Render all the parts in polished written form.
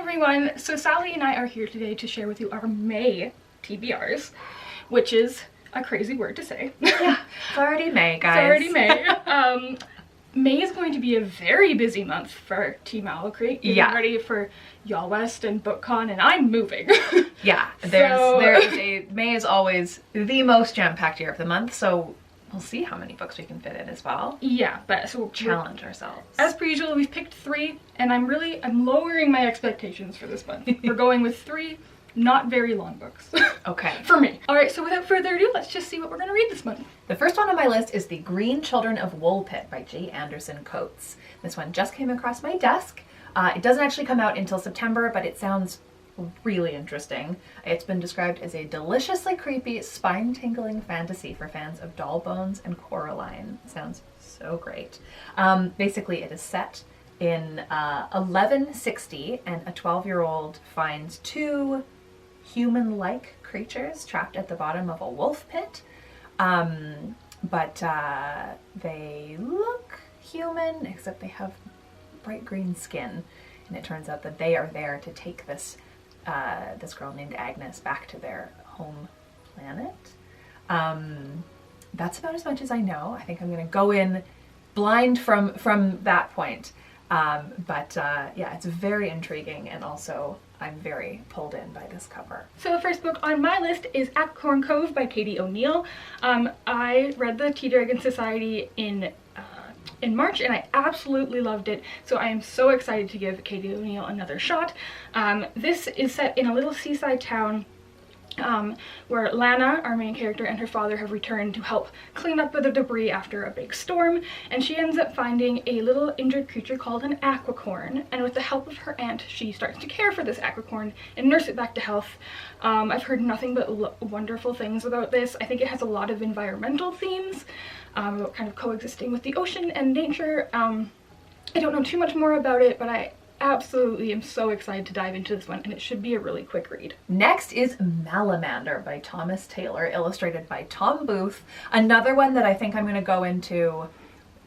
everyone! So Sally and I are here today to share with you our May TBRs, which is a crazy word to say. Yeah, it's already May, guys. It's already May. May is going to be a very busy month for Team OwlCrate, getting ready for Y'all West and BookCon, and I'm moving. Yeah, May is always the most jam-packed year of the month, so we'll see how many books we can fit in as well. Yeah, but so challenge ourselves. As per usual, we've picked 3, and I'm lowering my expectations for this month. We're going with 3 not very long books. Okay. For me. Alright, so without further ado, let's just see what we're going to read this month. The first one on my list is The Green Children of Woolpit by J. Anderson Coates. This one just came across my desk. It doesn't actually come out until September, but it sounds really interesting. It's been described as a deliciously creepy, spine-tingling fantasy for fans of Doll Bones and Coraline. Sounds so great. Basically, it is set in 1160, and a 12-year-old finds 2 human-like creatures trapped at the bottom of a wolf pit. But they look human, except they have bright green skin. And it turns out that they are there to take this this girl named Agnes back to their home planet. That's about as much as I know. I think I'm going to go in blind from that point. Yeah, it's very intriguing, and also I'm very pulled in by this cover. So the first book on my list is Aquicorn Cove by Katie O'Neill. I read the Tea Dragon Society in March, and I absolutely loved it, so I am so excited to give Katie O'Neill another shot. This is set in a little seaside town where Lana, our main character, and her father have returned to help clean up the debris after a big storm, and she ends up finding a little injured creature called an Aquicorn, and with the help of her aunt, she starts to care for this Aquicorn and nurse it back to health. I've heard nothing but wonderful things about this. I think it has a lot of environmental themes, about kind of coexisting with the ocean and nature. I don't know too much more about it, but I absolutely am so excited to dive into this one, and it should be a really quick read. Next is Malamander by Thomas Taylor, illustrated by Tom Booth. Another one that I think I'm going to go into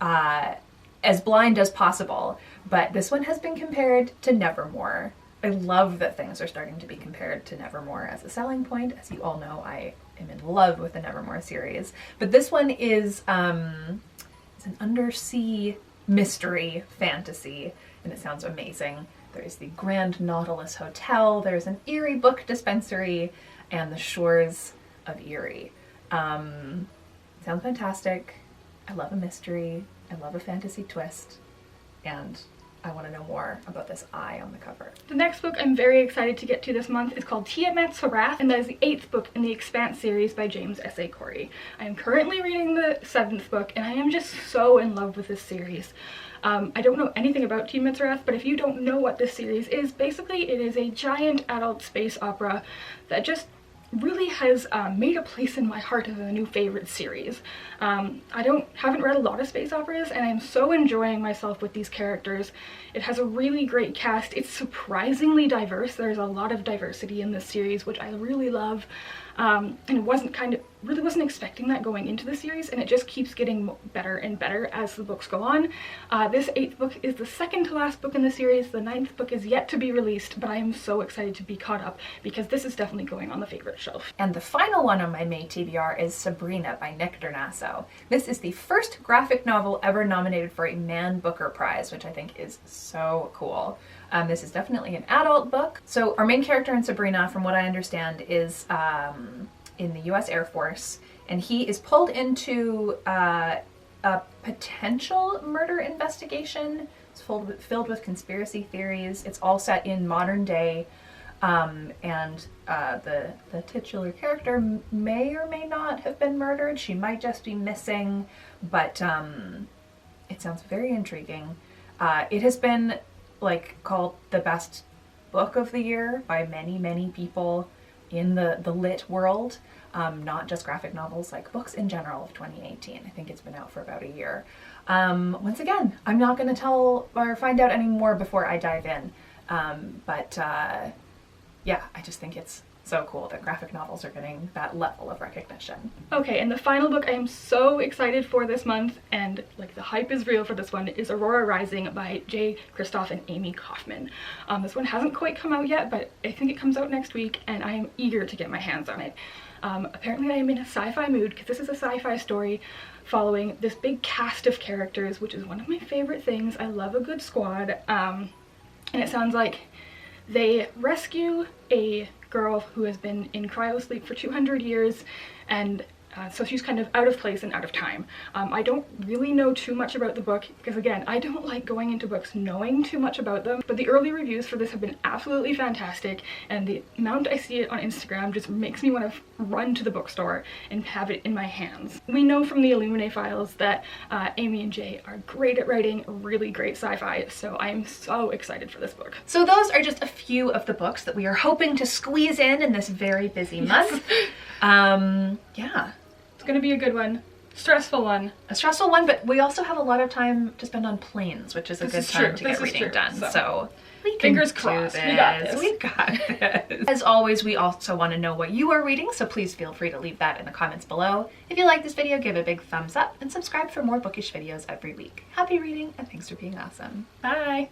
as blind as possible, but this one has been compared to Nevermore. I love that things are starting to be compared to Nevermore as a selling point. As you all know, I am in love with the Nevermore series, but this one is it's an undersea mystery fantasy, and it sounds amazing. There's the Grand Nautilus Hotel, there's an Erie book dispensary, and the shores of Erie. Sounds fantastic. I love a mystery, I love a fantasy twist, and I want to know more about this eye on the cover. The next book I'm very excited to get to this month is called Tiamet's Wrath, and that is the 8th book in the Expanse series by James S.A. Cori. I am currently reading the 7th book, and I am just so in love with this series. I don't know anything about Tiamet's Wrath, but if you don't know what this series is, basically it is a giant adult space opera that just really has made a place in my heart as a new favorite series. I haven't read a lot of space operas, and I'm so enjoying myself with these characters. It has a really great cast. It's surprisingly diverse. There's a lot of diversity in this series, which I really love. And it really wasn't expecting that going into the series, and it just keeps getting better and better as the books go on. This 8th book is the second to last book in the series. The 9th book is yet to be released, but I am so excited to be caught up because this is definitely going on the favorite shelf. And the final one on my May TBR is Sabrina by Nick Drnaso. This is the first graphic novel ever nominated for a Man Booker Prize, which I think is so cool. This is definitely an adult book. So our main character in Sabrina, from what I understand, is in the US Air Force, and he is pulled into a potential murder investigation. It's filled with conspiracy theories. It's all set in modern day, and the titular character may or may not have been murdered. She might just be missing, but it sounds very intriguing. It has been called the best book of the year by many people in the lit world, not just graphic novels, like books in general of 2018. I think it's been out for about a year. Once again, I'm not going to tell or find out any more before I dive in, yeah, I just think it's so cool that graphic novels are getting that level of recognition. Okay, and the final book I am so excited for this month, and like the hype is real for this one, is Aurora Rising by Kristodd and Amie Kaufman. This one hasn't quite come out yet, but I think it comes out next week, and I am eager to get my hands on it. Apparently I am in a sci-fi mood because this is a sci-fi story following this big cast of characters, which is one of my favorite things. I love a good squad, and it sounds like they rescue a girl who has been in cryosleep for 200 years, and so she's kind of out of place and out of time. I don't really know too much about the book because, again, I don't like going into books knowing too much about them, but the early reviews for this have been absolutely fantastic, and the amount I see it on Instagram just makes me want to run to the bookstore and have it in my hands. We know from the Illuminae files that Amie and Jay are great at writing really great sci-fi, so I am so excited for this book. So those are just a few of the books that we are hoping to squeeze in this very busy month. Yeah. It's gonna be a good one. Stressful one. A stressful one, but we also have a lot of time to spend on planes, which is a good time to get reading done. So we can fingers crossed. do We got this. We got this. As always, we also want to know what you are reading, so please feel free to leave that in the comments below. If you like this video, give it a big thumbs up and subscribe for more bookish videos every week. Happy reading, and thanks for being awesome. Bye.